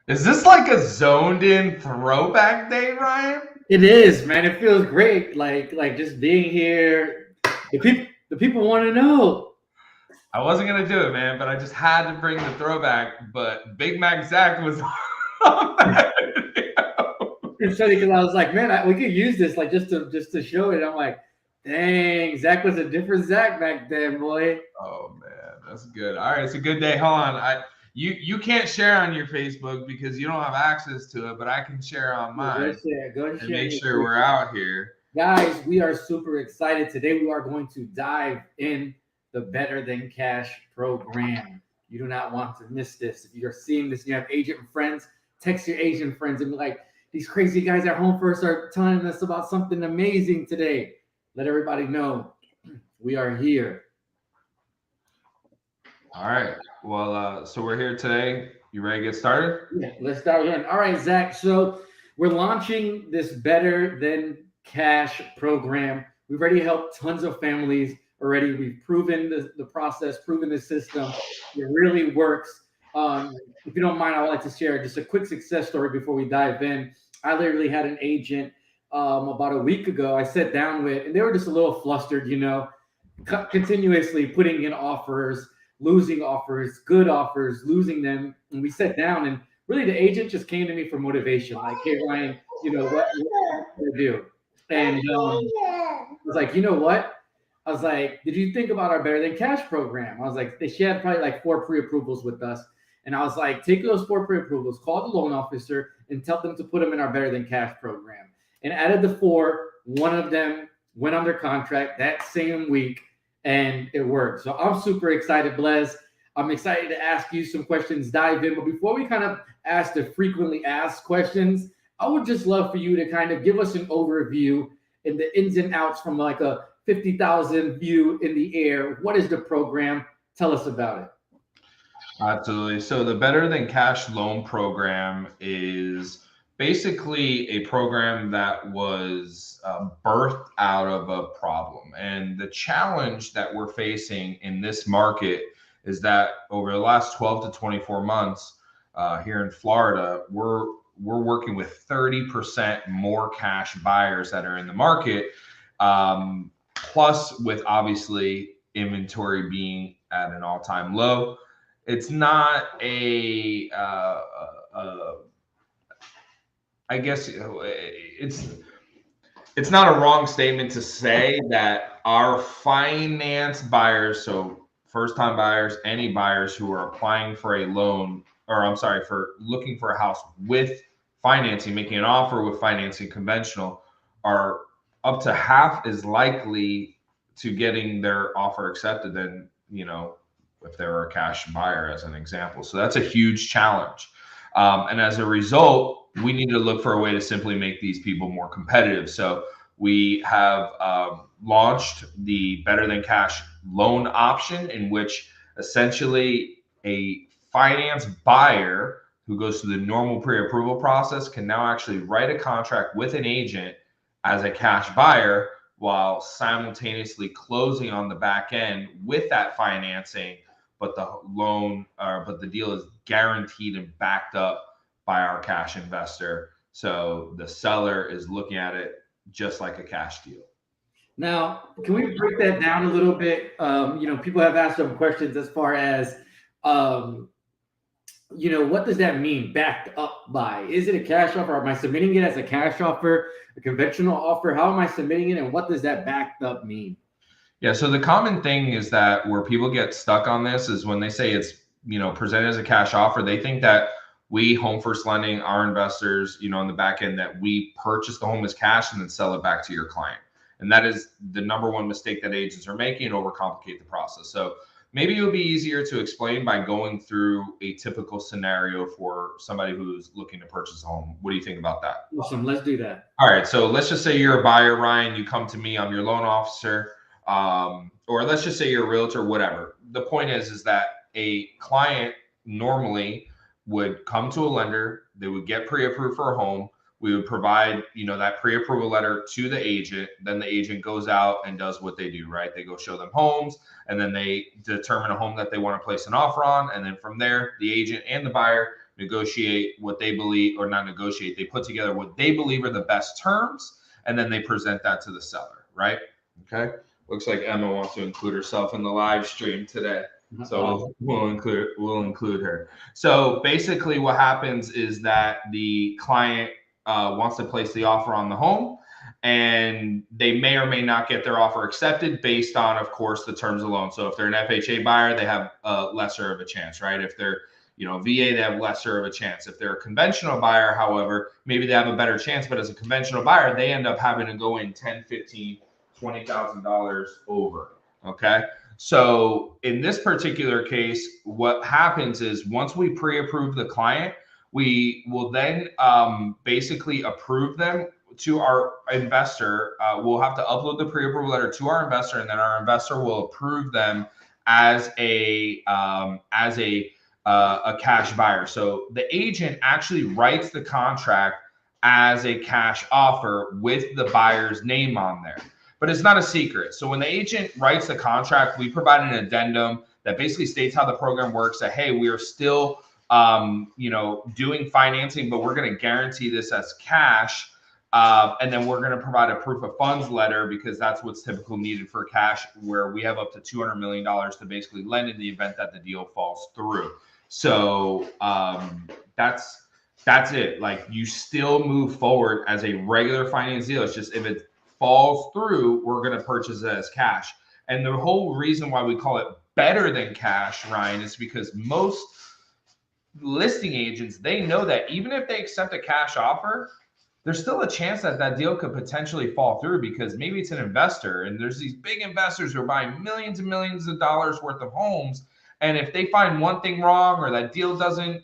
Is this like a zoned in throwback day, Ryan? It is, man. It feels great. Like just being here. The people want to know. I wasn't gonna do it, man, but I just had to bring the throwback. But Big Mac Zach was on that video. It's funny because I was like, man, we could use this like just to show it. I'm like, dang, Zach was a different Zach back then, boy. Oh man, that's good. All right, it's a good day. Hold on, you can't share on your Facebook because you don't have access to it, but I can share on mine. Go ahead and make sure we're out here. Guys, we are super excited. Today we are going to dive in the Better Than Cash program. You do not want to miss this. If you're seeing this and you have agent friends, text your agent friends and be like, these crazy guys at Home First are telling us about something amazing today. Let everybody know we are here. All right. Well, so we're here today. You ready to get started? Yeah, let's start again. All right, Zach. So we're launching this Better Than Cash program. We've already helped tons of families already. We've proven the process, proven the system. It really works. If you don't mind, I would like to share just a quick success story before we dive in. I literally had an agent about a week ago I sat down with, and they were just a little flustered, continuously putting in offers, losing offers, good offers, losing them. And we sat down, and really the agent just came to me for motivation. Like, hey, Ryan, what do I do? And I was like, you know what? I was like, did you think about our Better Than Cash program? I was like, she had probably like 4 pre-approvals with us. And I was like, take those 4 pre-approvals, call the loan officer, and tell them to put them in our Better Than Cash program. And out of the 4, one of them went under contract that same week, and it worked. So I'm super excited, Blez. I'm excited to ask you some questions, dive in. But before we kind of ask the frequently asked questions, I would just love for you to kind of give us an overview in the ins and outs from like a 50,000 view in the air. What is the program? Tell us about it. Absolutely. So the Better Than Cash loan program is basically a program that was birthed out of a problem. And the challenge that we're facing in this market is that over the last 12 to 24 months here in Florida, we're working with 30% more cash buyers that are in the market, plus with obviously inventory being at an all-time low. It's not I guess it's not a wrong statement to say that our finance buyers, so first-time buyers, any buyers who are applying for a loan, or I'm sorry, for looking for a house with financing, making an offer with financing conventional, are up to half as likely to getting their offer accepted than, if they were a cash buyer, as an example. So that's a huge challenge. And as a result, we need to look for a way to simply make these people more competitive. So we have launched the Better Than Cash loan option, in which essentially a finance buyer who goes through the normal pre-approval process can now actually write a contract with an agent as a cash buyer while simultaneously closing on the back end with that financing, but the deal is guaranteed and backed up by our cash investor. So the seller is looking at it just like a cash deal. Now, can we break that down a little bit? People have asked some questions as far as, what does that mean, backed up by? Is it a cash offer? Am I submitting it as a cash offer, a conventional offer? How am I submitting it? And what does that backed up mean? Yeah, so the common thing is that where people get stuck on this is when they say it's, presented as a cash offer, they think that we, Home First Lending, our investors, on the back end, that we purchase the home as cash and then sell it back to your client. And that is the number one mistake that agents are making and overcomplicate the process. So maybe it would be easier to explain by going through a typical scenario for somebody who's looking to purchase a home. What do you think about that? Awesome. Let's do that. All right. So let's just say you're a buyer, Ryan. You come to me. I'm your loan officer. Or let's just say you're a realtor, whatever. The point is that a client normally would come to a lender. They would get pre-approved for a home. We would provide, that pre-approval letter to the agent. Then the agent goes out and does what they do, right? They go show them homes, and then they determine a home that they want to place an offer on. And then from there, the agent and the buyer negotiate what they believe, or not negotiate, they put together what they believe are the best terms, and then they present that to the seller, right? Okay. Looks like Emma wants to include herself in the live stream today. So we'll include her. So basically what happens is that the client wants to place the offer on the home, and they may or may not get their offer accepted based on, of course, the terms of loan. So if they're an FHA buyer, they have lesser of a chance, right? If they're VA, they have lesser of a chance. If they're a conventional buyer, however, maybe they have a better chance, but as a conventional buyer, they end up having to go in $10,000, $15,000, $20,000 over. Okay. So in this particular case, what happens is once we pre-approve the client, we will then basically approve them to our investor. We'll have to upload the pre-approval letter to our investor, and then our investor will approve them as a cash buyer. So the agent actually writes the contract as a cash offer with the buyer's name on there. But it's not a secret. So when the agent writes the contract, we provide an addendum that basically states how the program works, that, hey, we are still doing financing, but we're going to guarantee this as cash. And then we're going to provide a proof of funds letter, because that's what's typically needed for cash, where we have up to $200 million to basically lend in the event that the deal falls through. So that's it. Like, you still move forward as a regular finance deal. It's just if it falls through, we're going to purchase it as cash. And the whole reason why we call it better than cash, Ryan, is because most listing agents, they know that even if they accept a cash offer, there's still a chance that that deal could potentially fall through, because maybe it's an investor, and there's these big investors who are buying millions and millions of dollars worth of homes. And if they find one thing wrong, or that deal doesn't,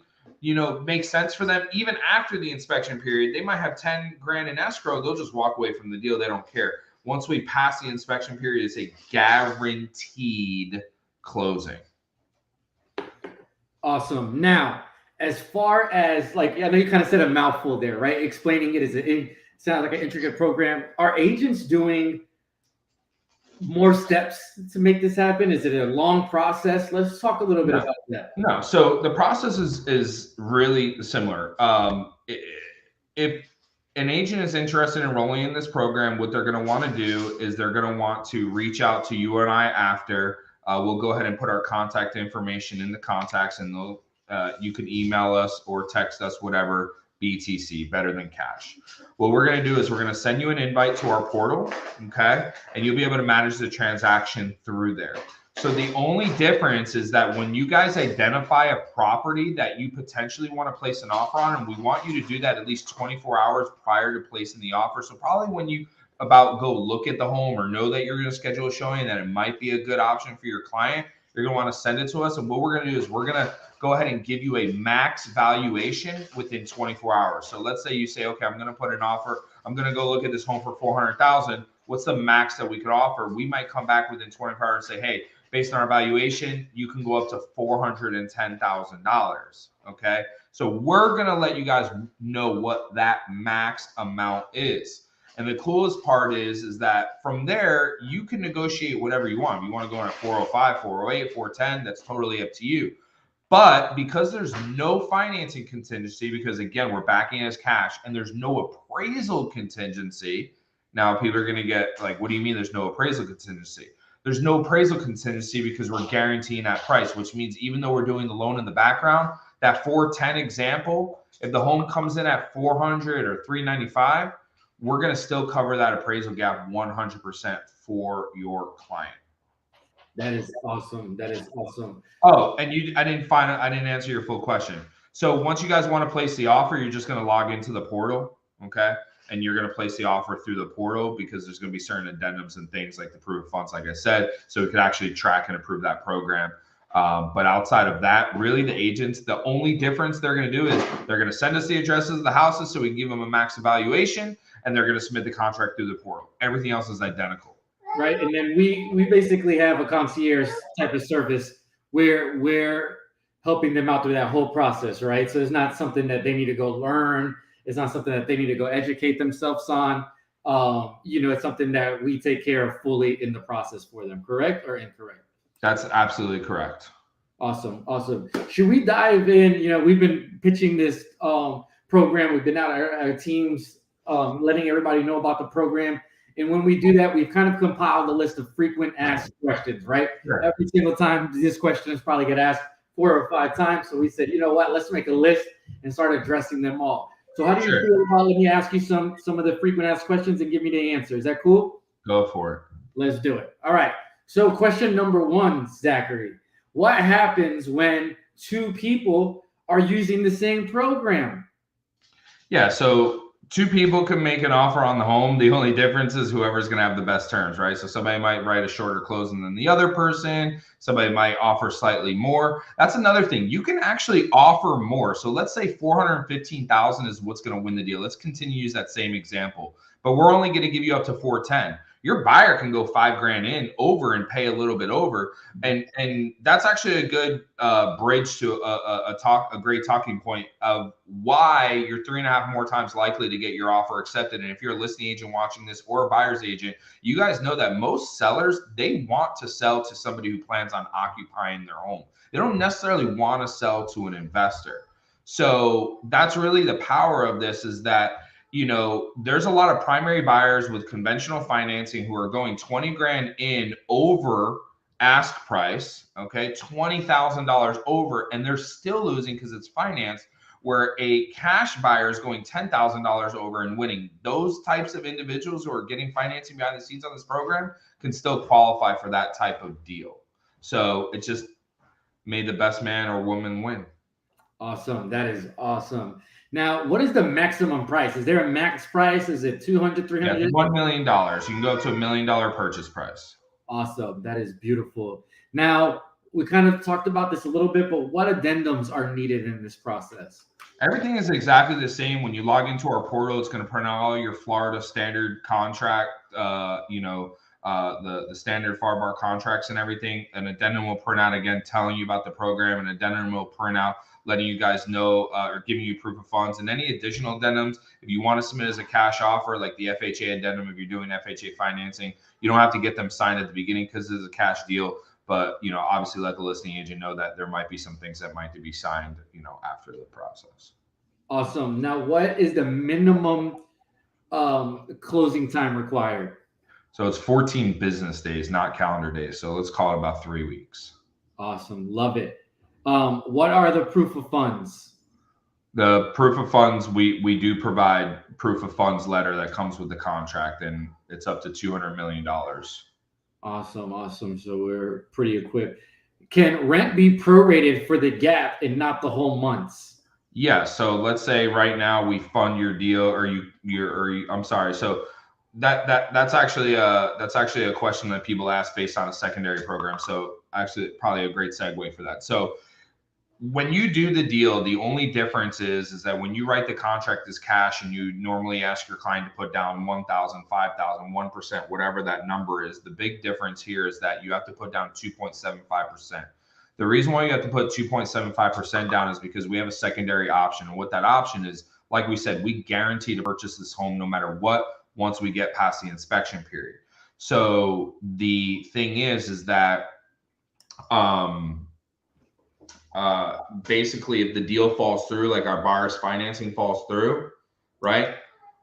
make sense for them, even after the inspection period, they might have 10 grand in escrow. They'll just walk away from the deal. They don't care. Once we pass the inspection period, it's a guaranteed closing. Awesome. Now, as far as, like, I know you kind of said a mouthful there, right? Explaining it sounds like an intricate program. Are agents doing more steps to make this happen? Is it a long process? Let's talk a little bit about that. No. So the process is really similar. If an agent is interested in enrolling in this program, what they're going to want to do is they're going to want to reach out to you and I after. We'll go ahead and put our contact information in the contacts, and you can email us or text us, whatever, BTC, better than cash. What we're going to do is we're going to send you an invite to our portal, okay? And you'll be able to manage the transaction through there. So the only difference is that when you guys identify a property that you potentially want to place an offer on, and we want you to do that at least 24 hours prior to placing the offer. So probably when you go look at the home, or know that you're going to schedule a showing and that it might be a good option for your client, you're going to want to send it to us. And what we're going to do is we're going to go ahead and give you a max valuation within 24 hours. So let's say you say, okay, I'm going to put an offer. I'm going to go look at this home for $400,000. What's the max that we could offer? We might come back within 24 hours and say, hey, based on our valuation, you can go up to $410,000. Okay. So we're going to let you guys know what that max amount is. And the coolest part is that from there, you can negotiate whatever you want. If you want to go in at 405, 408, 410, that's totally up to you. But because there's no financing contingency, because again, we're backing as cash, and there's no appraisal contingency. Now people are going to get like, what do you mean there's no appraisal contingency? There's no appraisal contingency because we're guaranteeing that price, which means even though we're doing the loan in the background, that 410 example, if the home comes in at 400 or 395, we're going to still cover that appraisal gap 100% for your client. That is awesome. That is awesome. Oh, and I didn't answer your full question. So once you guys want to place the offer, you're just going to log into the portal. Okay. and you're going to place the offer through the portal, because there's going to be certain addendums and things like the proof of funds, like I said, so we could actually track and approve that program. But outside of that, really the agents, the only difference they're going to do is they're going to send us the addresses of the houses so we can give them a max evaluation, and they're going to submit the contract through the portal. Everything else is identical. Right. And then we basically have a concierge type of service where we're helping them out through that whole process, right? So it's not something that they need to go learn. It's not something that they need to go educate themselves on. It's something that we take care of fully in the process for them. Correct or incorrect? That's absolutely correct. Awesome. Should we dive in? We've been pitching this program. We've been out our teams, letting everybody know about the program. And when we do that, we've kind of compiled a list of frequent asked questions, right? Sure. Every single time this question is probably get asked 4 or 5 times. So we said, you know what, let's make a list and start addressing them all. So how do you feel about, let me ask you some of the frequent asked questions and give me the answer. Is that cool? Go for it. Let's do it. All right. So question number 1, Zachary, what happens when 2 people are using the same program? Yeah, so 2 people can make an offer on the home. The only difference is whoever's going to have the best terms, right? So somebody might write a shorter closing than the other person. Somebody might offer slightly more. That's another thing. You can actually offer more. So let's say $415,000 is what's going to win the deal. Let's continue to use that same example, but we're only going to give you up to $410,000. Your buyer can go $5,000 in over and pay a little bit over, and that's actually a good bridge to a great talking point of why you're 3.5 more times likely to get your offer accepted. And if you're a listing agent watching this or a buyer's agent, you guys know that most sellers, they want to sell to somebody who plans on occupying their home. They don't necessarily want to sell to an investor. So that's really the power of this, is that there's a lot of primary buyers with conventional financing who are going $20,000 in over ask price, okay, $20,000 over, and they're still losing because it's finance, where a cash buyer is going $10,000 over and winning. Those types of individuals who are getting financing behind the scenes on this program can still qualify for that type of deal. So it just made the best man or woman win. Awesome. That is awesome. Now, what is the maximum price? Is there a max price? Is it 200, 300? Yeah, $1 million. You can go up to $1 million purchase price. Awesome. That is beautiful. Now, we kind of talked about this a little bit, but what addendums are needed in this process? Everything is exactly the same. When you log into our portal, it's going to print out all your Florida standard contract, the standard FAR contracts and everything. An addendum will print out again telling you about the program. An addendum will print out letting you guys know or giving you proof of funds, and any additional addendums. If you want to submit as a cash offer, like the FHA addendum, if you're doing FHA financing, you don't have to get them signed at the beginning because it's a cash deal. But, obviously let the listing agent know that there might be some things that might be signed, after the process. Awesome. Now, what is the minimum closing time required? So it's 14 business days, not calendar days. So let's call it about 3 weeks. Awesome. Love it. What are the proof of funds? The proof of funds, we do provide proof of funds letter that comes with the contract, and it's up to $200 million. Awesome. So we're pretty equipped. Can rent be prorated for the gap and not the whole months? Yeah. So let's say right now we fund your deal, I'm sorry. So that's actually a question that people ask based on a secondary program. So actually probably a great segue for that. So when you do the deal, the only difference is that when you write the contract as cash and you normally ask your client to put down 1,000, 5,000, 1%, whatever that number is, the big difference here is that you have to put down 2.75%. The reason why you have to put 2.75% down is because we have a secondary option. And what that option is, like we said, we guarantee to purchase this home no matter what once we get past the inspection period. So the thing is that basically if the deal falls through, like our buyer's financing falls through, right?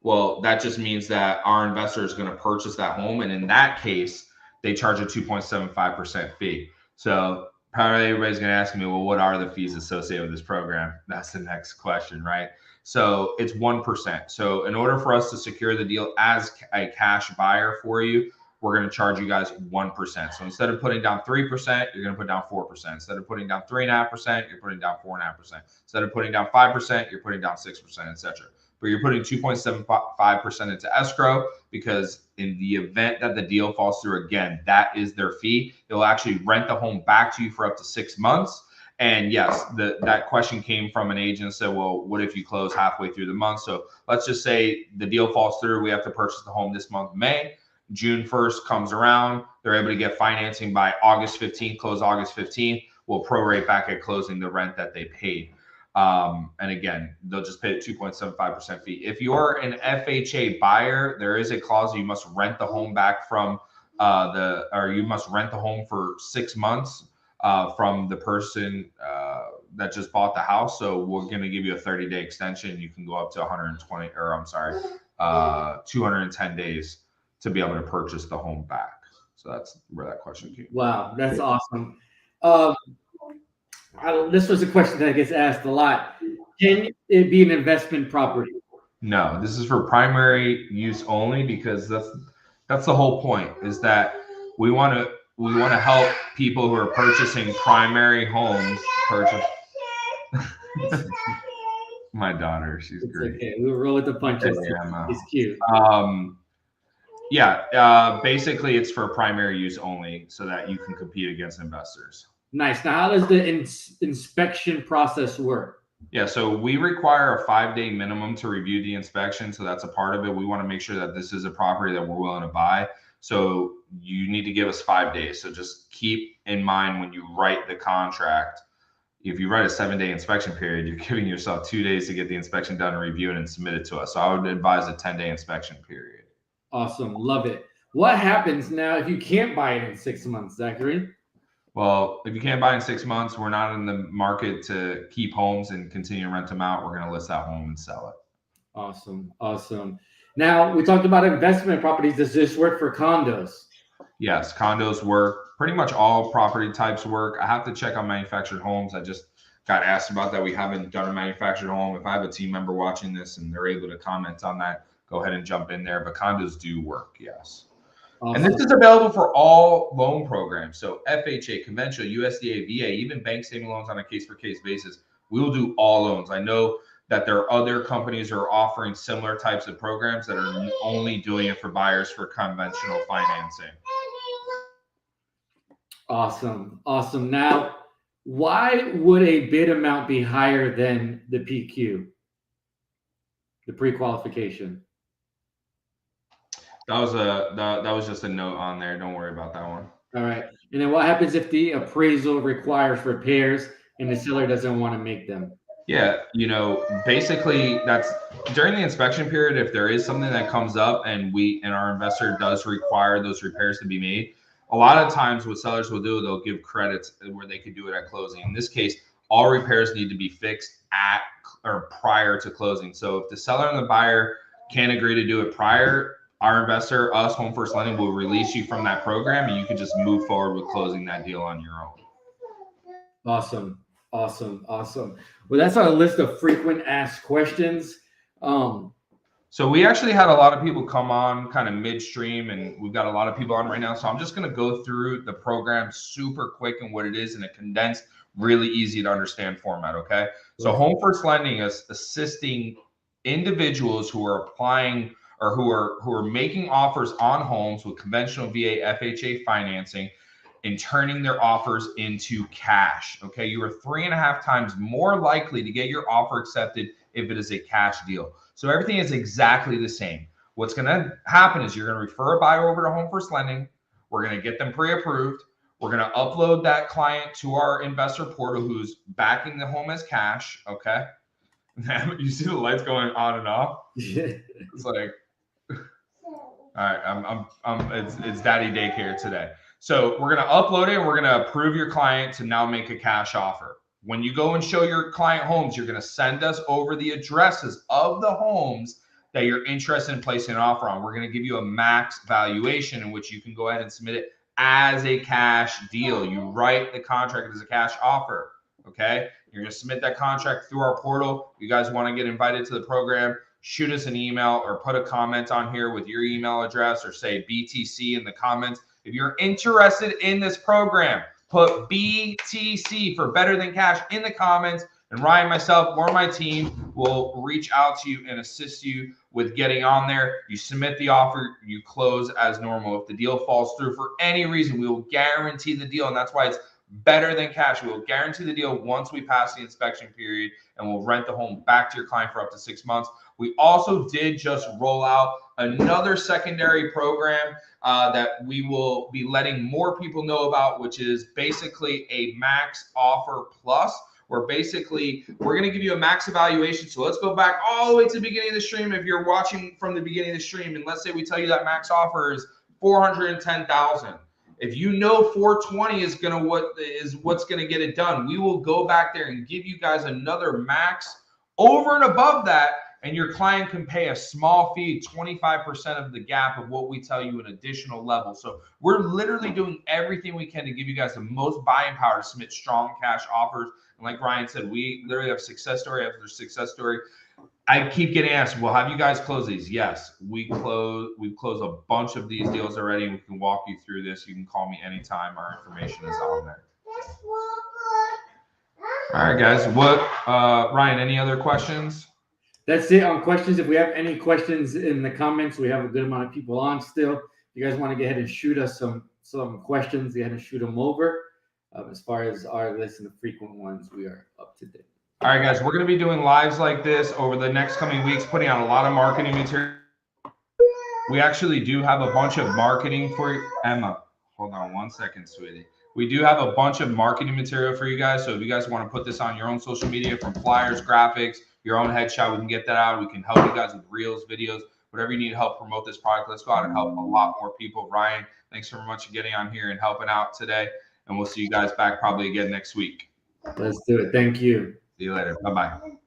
Well, that just means that our investor is going to purchase that home. And in that case, they charge a 2.75% fee. So probably everybody's going to ask me, well, what are the fees associated with this program? That's the next question, right? So it's 1%. So in order for us to secure the deal as a cash buyer for you, we're going to charge you guys 1%. So instead of putting down 3%, you're going to put down 4%. Instead of putting down 3.5%, you're putting down 4.5%. Instead of putting down 5%, you're putting down 6%, etc. but you're putting 2.75% into escrow because in the event that the deal falls through, again, that is their fee. They'll actually rent the home back to you for up to 6 months. And yes, that question came from an agent and said, well, what if you close halfway through the month? So let's just say the deal falls through. We have to purchase the home this month, May. June 1st comes around. They're able to get financing by August 15th, close August 15th. We'll prorate back at closing the rent that they paid. And again, they'll just pay a 2.75% fee. If you're an FHA buyer, there is a clause you must rent the home back from you must rent the home for 6 months from the person that just bought the house. So we're going to give you a 30-day extension. You can go up to 210 days to be able to purchase the home back. So that's where that question came from. Wow, that's awesome. This was a question that gets asked a lot. Can it be an investment property? No, this is for primary use only, because that's the whole point, is that we want to help people who are purchasing primary homes purchase. My daughter, she's great. Okay, we'll roll with the punches. It's cute. Basically it's for primary use only so that you can compete against investors. Nice. Now, how does the inspection process work? Yeah, so we require a 5-day minimum to review the inspection. So that's a part of it. We want to make sure that this is a property that we're willing to buy. So you need to give us 5 days. So just keep in mind when you write the contract, if you write a 7-day inspection period, you're giving yourself 2 days to get the inspection done and review it and submit it to us. So I would advise a 10-day inspection period. Awesome. Love it. What happens now if you can't buy it in 6 months, Zachary? Well, if you can't buy in 6 months, we're not in the market to keep homes and continue to rent them out. We're going to list that home and sell it. Awesome. Awesome. Now, we talked about investment properties. Does this work for condos? Yes, condos work. Pretty much all property types work. I have to check on manufactured homes. I just got asked about that. We haven't done a manufactured home. If I have a team member watching this and they're able to comment on that, go ahead and jump in there. But condos do work, yes. Awesome. And this is available for all loan programs. So FHA, conventional, USDA, VA, even bank saving loans on a case-per-case basis. We will do all loans. I know that there are other companies who are offering similar types of programs that are only doing it for buyers for conventional financing. Awesome. Awesome. Now, why would a bid amount be higher than the PQ, the pre-qualification? That was just a note on there. Don't worry about that one. All right. And then what happens if the appraisal requires repairs and the seller doesn't want to make them? Yeah, basically that's during the inspection period. If there is something that comes up and our investor does require those repairs to be made, a lot of times what sellers will do, they'll give credits where they could do it at closing. In this case, all repairs need to be fixed at or prior to closing. So if the seller and the buyer can't agree to do it prior, our investor, us, Home First Lending, will release you from that program and you can just move forward with closing that deal on your own. Awesome. Awesome. Awesome. Well, that's our list of frequent asked questions. So we actually had a lot of people come on kind of midstream, and we've got a lot of people on right now. So I'm just going to go through the program super quick and what it is in a condensed, really easy to understand format. Okay. So Home First Lending is assisting individuals who are applying or who are making offers on homes with conventional VA FHA financing and turning their offers into cash. Okay. You are 3.5 times more likely to get your offer accepted if it is a cash deal. So everything is exactly the same. What's going to happen is you're going to refer a buyer over to Home First Lending. We're going to get them pre-approved. We're going to upload that client to our investor portal who's backing the home as cash. Okay. You see the lights going on and off. It's like, all right, it's daddy daycare today. So we're going to upload it and we're going to approve your client to now make a cash offer. When you go and show your client homes, you're going to send us over the addresses of the homes that you're interested in placing an offer on. We're going to give you a max valuation in which you can go ahead and submit it as a cash deal. You write the contract as a cash offer. Okay. You're going to submit that contract through our portal. You guys want to get invited to the program, shoot us an email or put a comment on here with your email address or say BTC in the comments. If you're interested in this program, put BTC for Better Than Cash in the comments. And Ryan, myself, or my team will reach out to you and assist you with getting on there. You submit the offer, you close as normal. If the deal falls through for any reason, we will guarantee the deal. And that's why it's better than cash. We will guarantee the deal once we pass the inspection period, and we'll rent the home back to your client for up to 6 months. We also did just roll out another secondary program that we will be letting more people know about, which is basically a max offer plus, where basically we're going to give you a max evaluation. So let's go back all the way to the beginning of the stream. If you're watching from the beginning of the stream, and let's say we tell you that max offer is $410,000. If you know 420 is what's going to get it done, we will go back there and give you guys another max over and above that, and your client can pay a small fee, 25% of the gap of what we tell you, an additional level. So we're literally doing everything we can to give you guys the most buying power to submit strong cash offers. And like Ryan said, we literally have success story after success story. I keep getting asked, well, have you guys closed these? Yes, we've closed a bunch of these deals already, and we can walk you through this. You can call me anytime. Our information is on there. All right, guys. Ryan, any other questions? That's it on questions. If we have any questions in the comments, we have a good amount of people on still. If you guys want to go ahead and shoot us some questions, go ahead and shoot them over. As far as our list and the frequent ones, we are up to date. All right, guys, we're going to be doing lives like this over the next coming weeks, putting out a lot of marketing material. We actually do have a bunch of marketing for you. Emma, hold on one second, sweetie. We do have a bunch of marketing material for you guys. So if you guys want to put this on your own social media, from flyers, graphics, your own headshot, we can get that out. We can help you guys with reels, videos, whatever you need to help promote this product. Let's go out and help a lot more people. Ryan, thanks so much for getting on here and helping out today. And we'll see you guys back probably again next week. Let's do it. Thank you. See you later. Bye-bye.